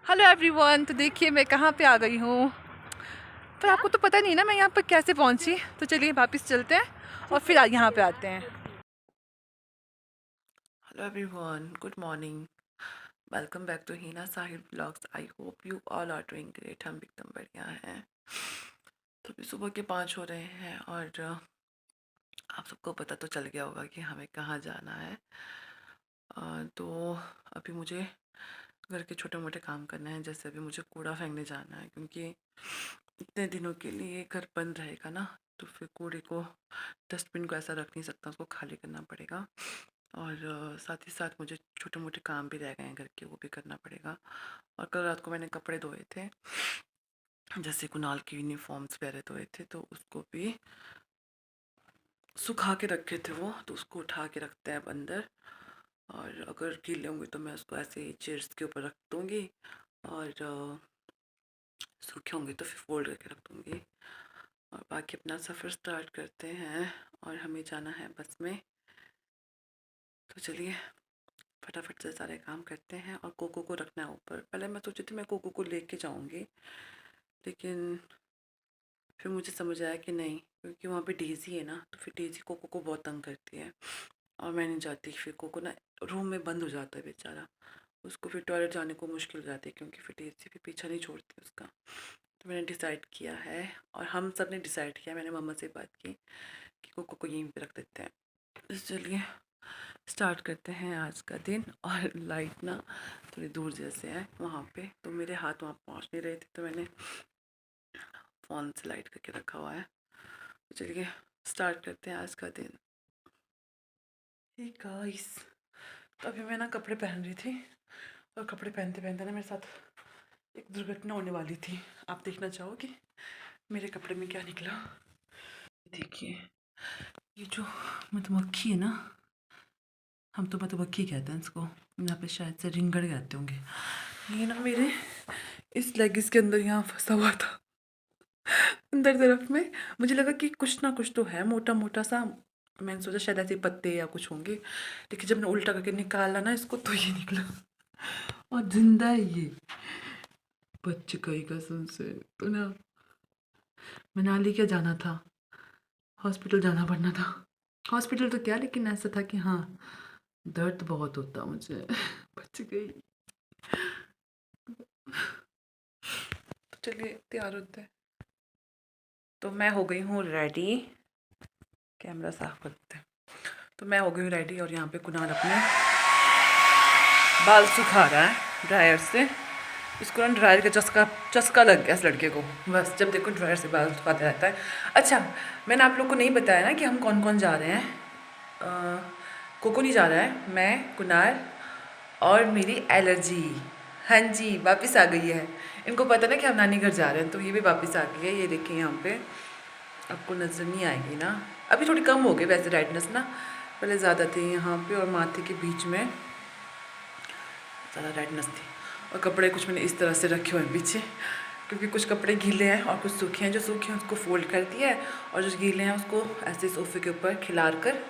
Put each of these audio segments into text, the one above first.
Hello everyone. तो देखिए मैं कहाँ पे आ गई हूँ, पर आपको तो पता नहीं ना मैं यहाँ पर कैसे पहुँची। तो चलिए वापस चलते हैं और फिर यहाँ पे आते हैं। Hello everyone, good morning, welcome back to Heena Sahir blogs. I hope you all are doing great. हम एकदम बढ़िया हैं। तो अभी सुबह के 5 हो रहे हैं और आप सबको पता तो चल गया होगा कि हमें कहाँ जाना है। तो अभी मुझे घर के छोटे मोटे काम करने हैं। जैसे अभी मुझे कूड़ा फेंकने जाना है, क्योंकि इतने दिनों के लिए घर बंद रहेगा ना, तो फिर कूड़े को डस्टबिन को ऐसा रख नहीं सकता, उसको खाली करना पड़ेगा। और साथ ही साथ मुझे छोटे मोटे काम भी रह गए हैं घर के, वो भी करना पड़ेगा। और कल रात को मैंने कपड़े धोए थे, जैसे कुणाल की यूनिफॉर्म्स वगैरह धोए थे, तो उसको भी सुखा के रखे थे वो, तो उसको उठा के रखते हैं अब अंदर। और अगर गीले होंगे तो मैं उसको ऐसे चेयर्स के ऊपर रख दूँगी, और सूखे होंगे तो फिर फोल्ड करके रख दूँगी। और बाकी अपना सफ़र स्टार्ट करते हैं, और हमें जाना है बस में। तो चलिए फटाफट से सारे काम करते हैं। और कोको को रखना है ऊपर। पहले मैं सोची थी मैं कोको को लेके जाऊंगी, लेकिन फिर मुझे समझ आया कि नहीं, क्योंकि वहाँ पे डेज़ी है ना, तो फिर डेज़ी कोको को बहुत तंग करती है। और मैं नहीं चाहती, फिर कोको ना रूम में बंद हो जाता है बेचारा, उसको फिर टॉयलेट जाने को मुश्किल हो जाती है, क्योंकि फिर डेज़ी भी पीछा नहीं छोड़ती उसका। तो मैंने डिसाइड किया है, और हम सब ने डिसाइड किया, मैंने मम्मा से बात की कि कोको को यहीं पे रख देते हैं। तो चलिए स्टार्ट करते हैं आज का दिन। और लाइट ना थोड़ी दूर जैसे है वहाँ पे, तो मेरे हाथ वहाँ पहुँच नहीं रहे थे, तो मैंने फ़ोन से लाइट करके रखा हुआ है। तो चलिए स्टार्ट करते हैं आज का दिन। हे गाइस, तो अभी मैं ना कपड़े पहन रही थी, और कपड़े पहनते पहनते ना मेरे साथ एक दुर्घटना होने वाली थी। आप देखना चाहोगे मेरे कपड़े में क्या निकला? देखिए, ये जो मधुमक्खी है ना, हम तो मधुमक्खी कहते हैं इसको, यहाँ पे शायद से रिंगड़ कहते होंगे। ये ना मेरे इस लेगिस के अंदर यहाँ फंसा हुआ था, अंदर तरफ में। मुझे लगा कि कुछ ना कुछ तो है मोटा मोटा सा, मैंने सोचा शायद ऐसे पत्ते या कुछ होंगे, लेकिन जब मैंने उल्टा करके निकाला ना इसको, तो ये निकला और जिंदा है ये। बच गई कसम से। तो ना मनाली क्या जाना था, हॉस्पिटल जाना पड़ना था। हॉस्पिटल तो क्या, लेकिन ऐसा था कि हाँ दर्द बहुत होता मुझे। बच गई। तो चलिए तैयार होते हैं। तो मैं हो गई हूँ रेडी, कैमरा साफ करते हैं। तो मैं हो गई हूँ रेडी, और यहाँ पे कुणाल अपने बाल सुखा रहा है ड्रायर से। इसको ना ड्रायर का चस्का लग गया इस लड़के को, बस जब देखो ड्रायर से बाल सुखाते रहता है। अच्छा, मैंने आप लोग को नहीं बताया ना कि हम कौन कौन जा रहे हैं। कोको नहीं जा रहा है, मैं, कुणाल और मेरी एलर्जी। हाँ जी, वापस आ गई है। इनको पता ना कि हम नानी घर जा रहे हैं, तो ये भी वापस आ गई है। ये देखिए यहाँ पे आपको नज़र नहीं आएगी ना, अभी थोड़ी कम हो गई वैसे रेडनेस ना, पहले ज़्यादा थी यहाँ पे, और माथे के बीच में ज़्यादा रेडनेस थी। और कपड़े कुछ मैंने इस तरह से रखे हुए हैं पीछे, क्योंकि कुछ कपड़े गीले हैं और कुछ सूखे हैं। जो सूखे हैं उसको फोल्ड कर दिया है, और जो गीले हैं उसको ऐसे सोफे के ऊपर खिलार कर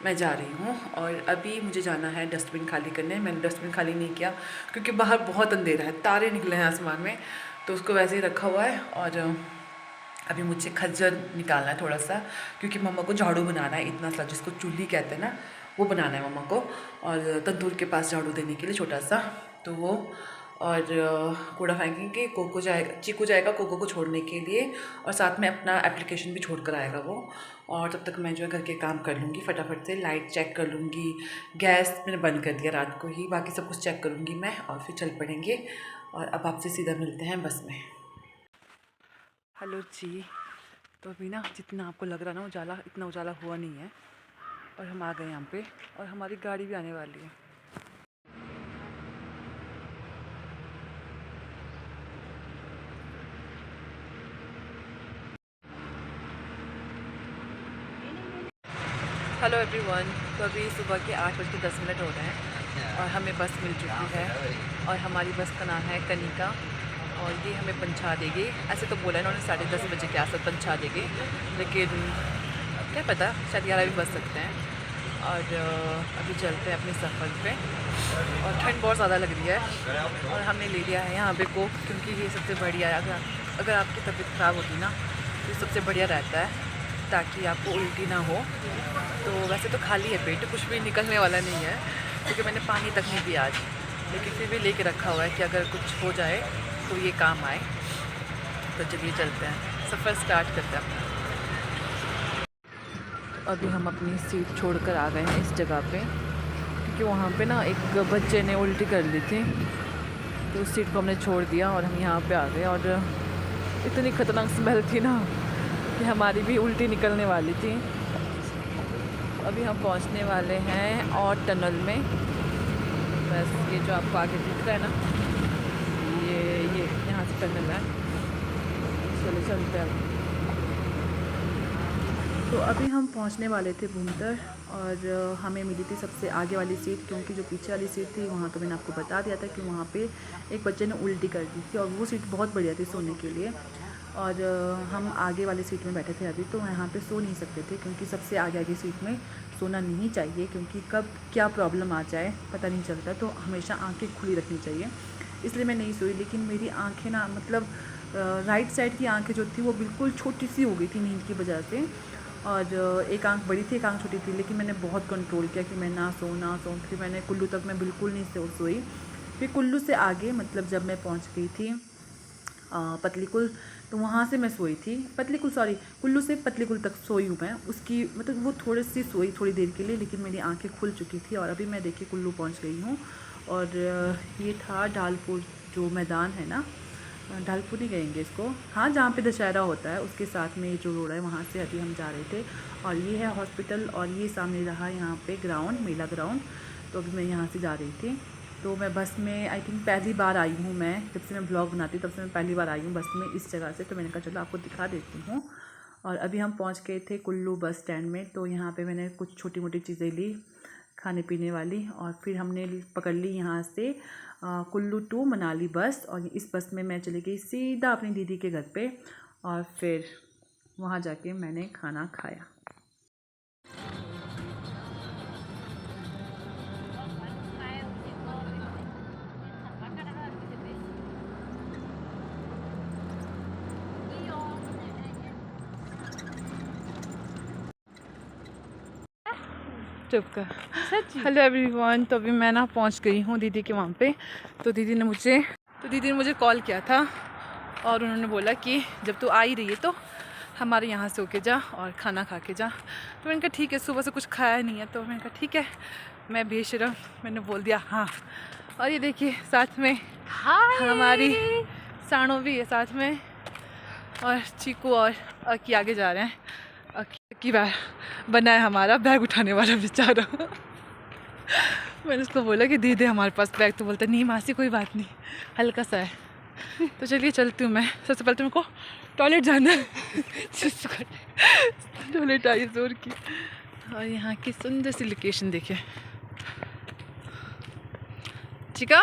मैं जा रही हूँ। और अभी मुझे जाना है डस्टबिन खाली करने। मैंने डस्टबिन खाली नहीं किया, क्योंकि बाहर बहुत अंधेरा है, तारे निकले हैं आसमान में, तो उसको वैसे ही रखा हुआ है। और अभी मुझे खज्जर निकालना है थोड़ा सा, क्योंकि मम्मा को झाड़ू बनाना है इतना सा, जिसको चूल्ही कहते हैं ना, वो बनाना है मम्मा को, और तंदूर के पास झाड़ू देने के लिए छोटा सा, तो वो। और कूड़ा फेंकेंगे, कोको जाएगा, चीकू जाएगा कोको को छोड़ने के लिए, और साथ में अपना एप्लीकेशन भी छोड़ कर आएगा वो। और तब तक मैं जो है घर के काम कर लूँगी फटाफट से। लाइट चेक कर लूँगी, गैस मैंने बंद कर दिया रात को ही, बाकी सब कुछ चेक करूँगी मैं, और फिर चल पड़ेंगे। और अब आपसे सीधा मिलते हैं बस में। हेलो जी। तो अभी ना जितना आपको लग रहा ना उजाला, इतना उजाला हुआ नहीं है, और हम आ गए यहाँ पे, और हमारी गाड़ी भी आने वाली है। Hello everyone. तो अभी सुबह के 8:10 हो रहे हैं, और हमें बस मिल चुकी है, और हमारी बस का नाम है कनिका, और ये हमें पहुंचा देगी। ऐसे तो बोला इन्होंने 10:30 बजे के आस पास पहुंचा देगी, लेकिन क्या पता शायद 11 भी बज सकते हैं। और अभी चलते हैं अपने सफ़र पे। और ठंड बहुत ज़्यादा लग रही है और हमने ले लिया है यहाँ पे कोक, क्योंकि ये सबसे बढ़िया है। अगर आपकी तबीयत ख़राब होती ना तो ये सबसे बढ़िया रहता है, ताकि आपको उल्टी ना हो। तो वैसे तो खाली है पेट, कुछ भी निकलने वाला नहीं है, क्योंकि मैंने पानी तक नहीं पिया आज, लेकिन फिर भी लेके रखा हुआ है कि अगर कुछ हो जाए तो ये काम आए। तो चलिए चलते हैं, सफ़र स्टार्ट करते हैं अपना। तो अभी हम अपनी सीट छोड़कर आ गए हैं इस जगह पे, क्योंकि वहाँ पे ना एक बच्चे ने उल्टी कर ली थी, तो उस सीट को हमने छोड़ दिया और हम यहाँ पे आ गए। और इतनी ख़तरनाक स्मेल थी ना कि हमारी भी उल्टी निकलने वाली थी। अभी हम पहुँचने वाले हैं और टनल में। बस ये जो आपको आगे दिख रहा है ना, ये यहाँ से टनल है। चलो चलते हैं। तो अभी हम पहुंचने वाले थे भूमतर, और हमें मिली थी सबसे आगे वाली सीट, क्योंकि जो पीछे वाली सीट थी वहाँ तो मैंने आपको बता दिया था कि वहाँ पे एक बच्चे ने उल्टी कर दी थी, और वो सीट बहुत बढ़िया थी सोने के लिए। और हम आगे वाली सीट में बैठे थे अभी, तो यहाँ पे सो नहीं सकते थे, क्योंकि सबसे आगे सीट में सोना नहीं चाहिए, क्योंकि कब क्या प्रॉब्लम आ जाए पता नहीं चलता। तो हमेशा आँखें खुली रखनी चाहिए, इसलिए मैं नहीं सोई। लेकिन मेरी आँखें ना, मतलब राइट साइड की आँखें जो थी वो बिल्कुल छोटी सी हो गई थी नींद की वजह से, और एक आंख बड़ी थी एक आंख छोटी थी। लेकिन मैंने बहुत कंट्रोल किया कि मैं ना सो। फिर मैंने कुल्लू तक मैं बिल्कुल नहीं सोई। फिर कुल्लू से आगे, मतलब जब मैं पहुंच गई थी पतलीकुल, तो वहाँ से मैं सोई थी। कुल्लू से पतलीकुल तक सोई हूँ मैं। उसकी मतलब वो थोड़ी सी सोई थोड़ी देर के लिए, लेकिन मेरी आंखें खुल चुकी थी। और अभी मैं देखिए कुल्लू पहुँच गई हूँ। और ये था ढालपुर जो मैदान है ना, ढालपुर नहीं कहेंगे इसको, हाँ, जहाँ पे दशहरा होता है उसके साथ में ये जो रोड है वहाँ से अभी हम जा रहे थे। और ये है हॉस्पिटल, और ये सामने रहा यहाँ पे ग्राउंड, मेला ग्राउंड। तो अभी मैं यहाँ से जा रही थी। तो मैं बस में आई थिंक पहली बार आई हूँ, मैं जब से मैं ब्लॉग बनाती हूँ तब से मैं पहली बार आई हूँ बस में इस जगह से। तो मैंने कहा चलो आपको दिखा देती हूँ। और अभी हम पहुँच गए थे कुल्लू बस स्टैंड में। तो यहाँ पर मैंने कुछ छोटी मोटी चीज़ें ली खाने पीने वाली, और फिर हमने पकड़ ली यहाँ से कुल्लू टू मनाली बस। और इस बस में मैं चली गई सीधा अपनी दीदी के घर पे, और फिर वहाँ जाके मैंने खाना खाया। चुप कर। Hello everyone. तो अभी मैं ना पहुंच गई हूँ दीदी के वहाँ पे। तो दीदी ने मुझे कॉल किया था, और उन्होंने बोला कि जब तू आ ही रही है तो हमारे यहाँ से होके जा और खाना खा के जा। तो मैंने कहा ठीक है, सुबह से कुछ खाया नहीं है। तो मैंने कहा ठीक है, मैं बेशरम मैंने बोल दिया हाँ। और ये देखिए साथ में हमारी साणो भी है साथ में, और चीकू और अकी आगे जा रहे हैं। अकी बना है हमारा बैग उठाने वाला बेचारा। मैंने उसको बोला कि दे दे हमारे पास बैग, तो बोलता नहीं मासी कोई बात नहीं, हल्का सा है। तो चलिए चलती हूँ मैं। सबसे पहले तो मेरे को टॉयलेट जाना है। टॉयलेट आई जोर की। और यहाँ की सुंदर सी लोकेशन देखिए। चिका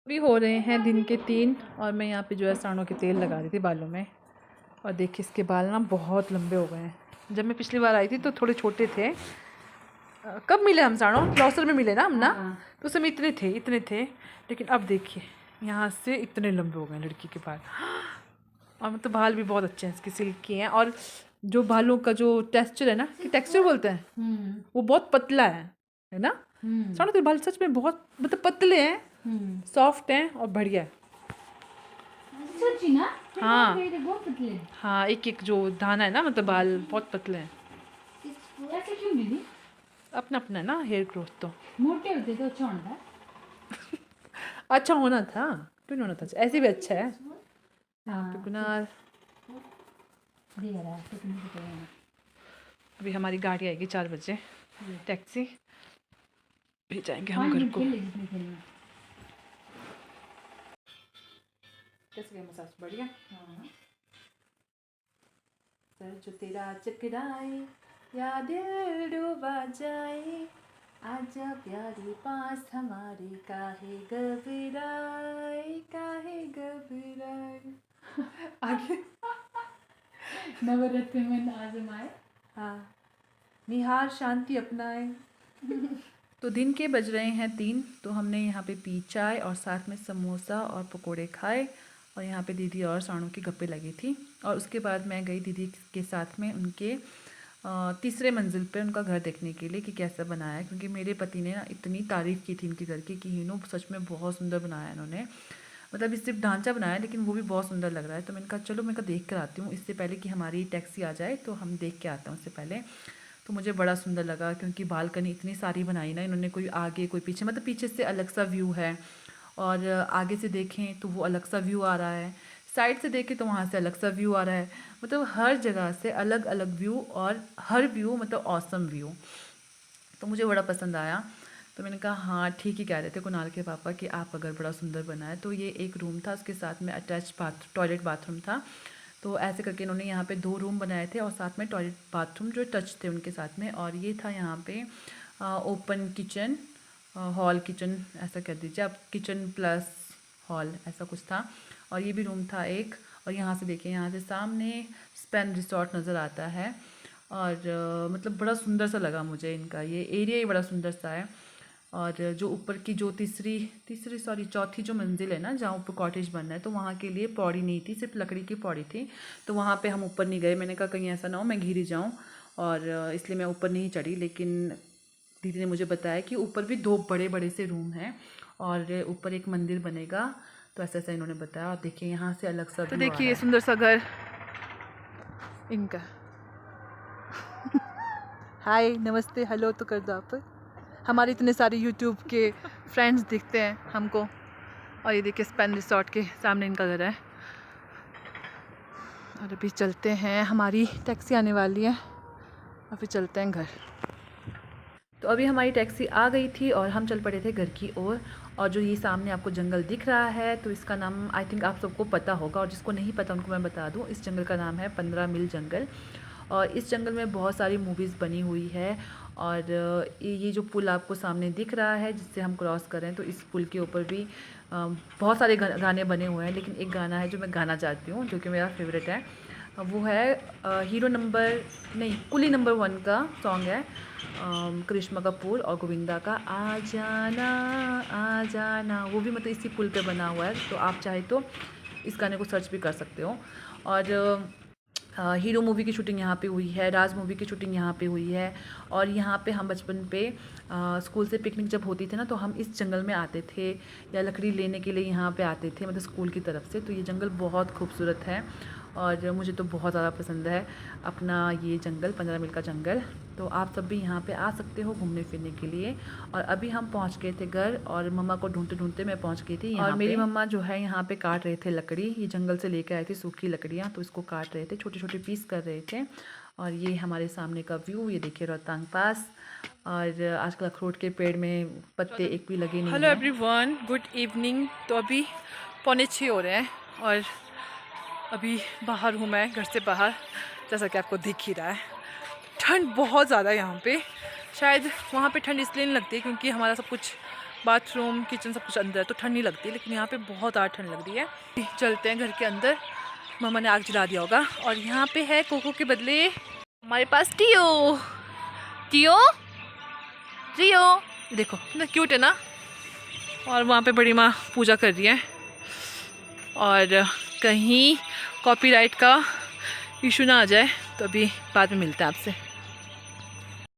अभी हो रहे हैं दिन के 3, और मैं यहाँ पे जो है साणों के तेल लगा रही थी बालों में। और देखिए इसके बाल ना बहुत लंबे हो गए हैं। जब मैं पिछली बार आई थी तो थोड़े छोटे थे। कब मिले हम साणो? क्लॉस्टर में मिले ना हम ना। तो उस समय इतने थे। लेकिन अब देखिए यहाँ से इतने लंबे हो गए लड़की के बाल। और मतलब बाल भी बहुत अच्छे हैं इसके, सिल्की हैं। और जो बालों का जो टेक्सचर है ना, कि टेक्सचर बोलते हैं, वो बहुत पतला है ना। साणो तेरे बाल सच में बहुत मतलब पतले हैं, सॉफ्ट हैं और बढ़िया है। ना हाँ बहुत पतले हाँ, एक एक जो दाना है ना, मतलब बाल बहुत पतले हैं। ऐसे क्यों दीदी? अपना अपना है ना हेयर ग्रोथ। तो मोटे होते तो अच्छा होता। अच्छा होना था, क्यों नहीं होना था, ऐसे भी अच्छा है। यहाँ पे कुनाल अभी हमारी गाड़ी आएगी 4 बजे, टैक्सी, फिर जाएंगे हम घर को। कैसे गया मसाज? बढ़िया। सर जो तेरा चकराए या दिल डूबा जाए, आजा प्यारे पास हमारे, काहे घबराए। आगे नवरत्न में आजमाए। हाँ, निहार शांति अपनाए। तो दिन के बज रहे हैं 3, तो हमने यहाँ पे पी चाय और साथ में समोसा और पकोड़े खाए, और यहाँ पे दीदी और साणु की गप्पे लगी थी। और उसके बाद मैं गई दीदी के साथ में उनके तीसरे मंजिल पे उनका घर देखने के लिए कि कैसा बनाया है, क्योंकि मेरे पति ने ना इतनी तारीफ़ की थी इनके घर की कि सच में बहुत सुंदर बनाया है इन्होंने। मतलब इस सिर्फ ढांचा बनाया है लेकिन वो भी बहुत सुंदर लग रहा है। तो मैंने कहा चलो मैं देख कर आती हूँ, इससे पहले कि हमारी टैक्सी आ जाए तो हम देख के आते हैं उससे पहले। तो मुझे बड़ा सुंदर लगा क्योंकि बालकनी इतनी सारी बनाई ना इन्होंने, कोई आगे कोई पीछे, मतलब पीछे से अलग सा व्यू है और आगे से देखें तो वो अलग सा व्यू आ रहा है, साइड से देखें तो वहाँ से अलग सा व्यू आ रहा है। मतलब हर जगह से अलग अलग व्यू, और हर व्यू मतलब ऑसम व्यू। तो मुझे बड़ा पसंद आया। तो मैंने कहा हाँ ठीक ही कह रहे थे कुणाल के पापा कि आप अगर बड़ा सुंदर बनाए। तो ये एक रूम था, उसके साथ में अटैच टॉयलेट बाथरूम था। तो ऐसे करके इन्होंने यहाँ पे 2 रूम बनाए थे और साथ में टॉयलेट बाथरूम जो टच थे उनके साथ में। और ये था यहाँ पे ओपन किचन, हॉल किचन ऐसा कह दीजिए आप, किचन प्लस हॉल ऐसा कुछ था। और ये भी रूम था एक। और यहाँ से देखिए, यहाँ से सामने स्पेन रिसोर्ट नज़र आता है। और मतलब बड़ा सुंदर सा लगा मुझे इनका ये एरिया ही बड़ा सुंदर सा है। और जो ऊपर की जो चौथी जो मंजिल है ना, जहाँ ऊपर कॉटेज बनना है, तो वहाँ के लिए पौड़ी नहीं थी, सिर्फ लकड़ी की पौड़ी थी। तो वहाँ पे हम ऊपर नहीं गए। मैंने कहा कहीं ऐसा ना हो मैं घिरी जाऊँ, और इसलिए मैं ऊपर नहीं चढ़ी। लेकिन दीदी ने मुझे बताया कि ऊपर भी 2 बड़े बड़े से रूम हैं और ऊपर एक मंदिर बनेगा। तो ऐसा ऐसा इन्होंने बताया। और देखिए यहाँ से अलग सा तो व्यू आ देखिए रहा ये है। सुंदर सा घर इनका। हाय नमस्ते हेलो तो कर दो आप। हमारे इतने सारे यूट्यूब के फ्रेंड्स दिखते हैं हमको। और ये देखिए स्पेन रिसोर्ट के सामने इनका घर है। और अभी चलते हैं, हमारी टैक्सी आने वाली है, अभी चलते हैं घर। तो अभी हमारी टैक्सी आ गई थी और हम चल पड़े थे घर की ओर। और जो ये सामने आपको जंगल दिख रहा है, तो इसका नाम आई थिंक आप सबको पता होगा, और जिसको नहीं पता उनको मैं बता दूं, इस जंगल का नाम है 15 मील जंगल। और इस जंगल में बहुत सारी मूवीज़ बनी हुई है। और ये जो पुल आपको सामने दिख रहा है जिससे हम क्रॉस करें, तो इस पुल के ऊपर भी बहुत सारे गाने बने हुए हैं। लेकिन एक गाना है जो मैं गाना चाहती हूँ, जो कि मेरा फेवरेट है। वो है हीरो नंबर नहीं कुली नंबर 1 का सॉन्ग है, करिश्मा कपूर और गोविंदा का आ जाना। वो भी मतलब इसी पुल पे बना हुआ है। तो आप चाहे तो इस गाने को सर्च भी कर सकते हो। और हीरो मूवी की शूटिंग यहाँ पे हुई है, राज मूवी की शूटिंग यहाँ पे हुई है। और यहाँ पे हम बचपन पे स्कूल से पिकनिक जब होती थी ना, तो हम इस जंगल में आते थे या लकड़ी लेने के लिए यहाँ पे आते थे, मतलब स्कूल की तरफ से। तो ये जंगल बहुत खूबसूरत है और मुझे तो बहुत ज़्यादा पसंद है अपना ये जंगल, 15 मील का जंगल। तो आप सब भी यहाँ पे आ सकते हो घूमने फिरने के लिए। और अभी हम पहुँच गए थे घर, और मम्मा को ढूंढते ढूंढते मैं पहुँच गई थी यहाँ। और मेरी मम्मा जो है यहाँ पे काट रहे थे लकड़ी, ये जंगल से लेकर आए थे सूखी लकड़ियाँ, तो इसको काट रहे थे, छोटे छोटे पीस कर रहे थे। और ये हमारे सामने का व्यू, ये देखिए रोहतांग पास। और आजकल अखरोट के पेड़ में पत्ते एक भी लगे नहीं हेलो हैं। Everyone, good evening. तो अभी 5:45 हो रहे हैं और अभी बाहर हूँ मैं, घर से बाहर, जैसा कि आपको दिख ही रहा है। ठंड बहुत ज़्यादा है यहाँ पे। शायद वहाँ पे ठंड इसलिए नहीं लगती क्योंकि हमारा सब कुछ बाथरूम किचन सब कुछ अंदर है, तो ठंड नहीं लगती। लेकिन यहाँ पे बहुत ज़्यादा ठंड लग रही है। चलते हैं घर के अंदर, मम्मा ने आग जला दिया होगा। और यहाँ पे है कोको के बदले हमारे पास टियो। टियो रियो देखो कितना क्यूट है ना। और वहाँ पे बड़ी माँ पूजा कर रही है। और कहीं कॉपीराइट का इशू ना आ जाए, तो अभी बाद में मिलते हैं आपसे।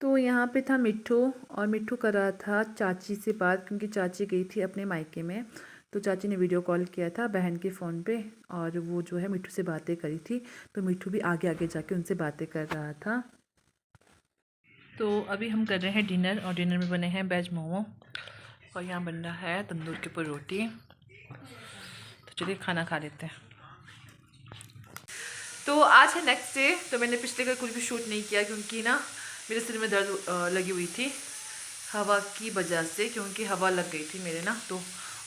तो यहाँ पे था मिट्ठू, और मिट्ठू कर रहा था चाची से बात, क्योंकि चाची गई थी अपने मायके में। तो चाची ने वीडियो कॉल किया था बहन के फ़ोन पे, और वो जो है मिट्ठू से बातें करी थी। तो मिट्ठू भी आगे आगे जाके उनसे बातें कर रहा था। तो अभी हम कर रहे हैं डिनर, और डिनर में बने हैं वेज मोमो, और यहाँ बन रहा है तंदूर के ऊपर रोटी। तो चलिए खाना खा लेते हैं। तो आज है नेक्स्ट डे। तो मैंने पिछले का कुछ भी शूट नहीं किया क्योंकि ना मेरे सिर में दर्द लगी हुई थी हवा की वजह से, क्योंकि हवा लग गई थी मेरे ना। तो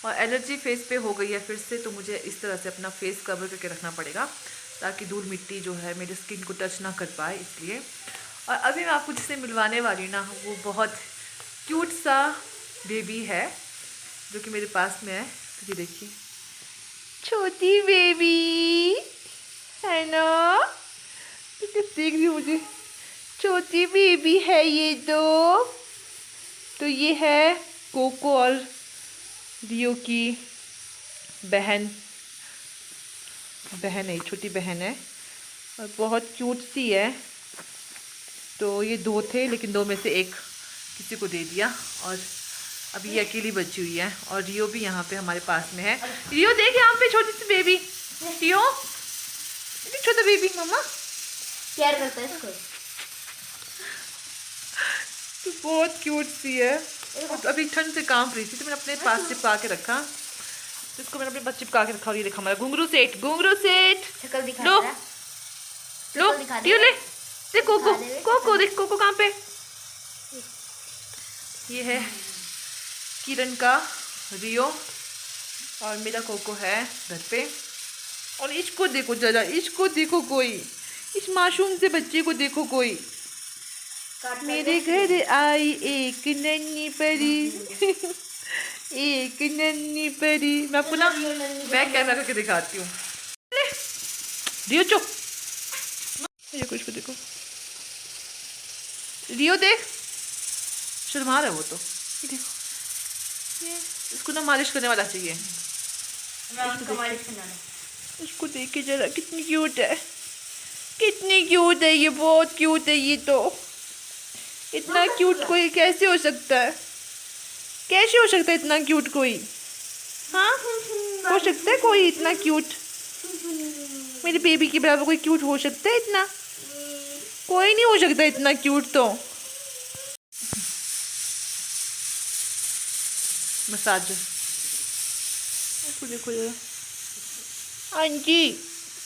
और एलर्जी फेस पे हो गई है फिर से, तो मुझे इस तरह से अपना फेस कवर करके रखना पड़ेगा ताकि धूल मिट्टी जो है मेरे स्किन को टच ना कर पाए, इसलिए। और अभी मैं आपको जिससे मिलवाने वाली ना, वो बहुत क्यूट सा बेबी है जो कि मेरे पास में है। तो ये देखिए, छोटी बेबी है ना, तो कैसे देख रही हो मुझे, छोटी बेबी है ये तो ये है कोको और रियो की बहन है, छोटी बहन है और बहुत क्यूट सी है। तो ये दो थे लेकिन दो में से एक किसी को दे दिया और अभी ये अकेली बची हुई है। और रियो भी यहाँ पे हमारे पास में है। रियो देख यहाँ पे छोटी सी बेबी, रियो छोटा बेबी, मम्मा केयर करता है इसको। तो बहुत क्यूट सी है। और अभी ठंड से कांप रही थी तो मैंने अपने पास चिपका के रखा, तो इसको मैंने अपने पास चिपका के रखा। और ये देखा हमारा घुंघरू सेठ शक्ल दिखा लो दे। लो दिखा दे। रियो ले, देख कोको, दिखा दे। कोको देख, कोको कहाँ पे। ये है किरण का रियो और मेरा कोको है घर पे। और इसको देखो जरा, इसको देखो कोई, इस मासूम से बच्चे को देखो कोई। मेरे घर आई एक नन्ही परी एक नन्ही परी। मैं आपको ना बैक कैमरा करके दिखाती हूँ। रियो चुप, ये कुछ को देखो, रियो देख, शर्मा रहा है वो तो। ये देखो, ये इसको ना मालिश करने वाला चाहिए। इसको देखिए जरा, कितनी क्यूट है, कितनी क्यूट है ये, बहुत क्यूट है ये तो। इतना क्यूट कोई कैसे हो सकता है, कैसे हो सकता है इतना क्यूट कोई? हाँ, हो सकता है कोई इतना क्यूट? मेरे बेबी के बराबर कोई क्यूट हो सकता है इतना? कोई नहीं हो सकता इतना क्यूट तो। मसाज देखो जरा। हाँ जी,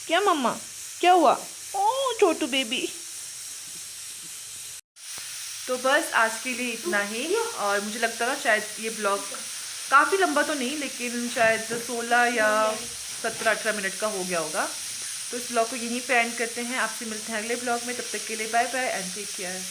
क्या मम्मा, क्या हुआ? ओ छोटू बेबी। तो बस आज के लिए इतना ही। और मुझे लगता है शायद ये ब्लॉग काफ़ी लंबा तो नहीं, लेकिन शायद 16 या 17-18 मिनट का हो गया होगा। तो इस ब्लॉग को यहीं पे एंड करते हैं। आपसे मिलते हैं अगले ब्लॉग में, तब तक के लिए bye bye and take care.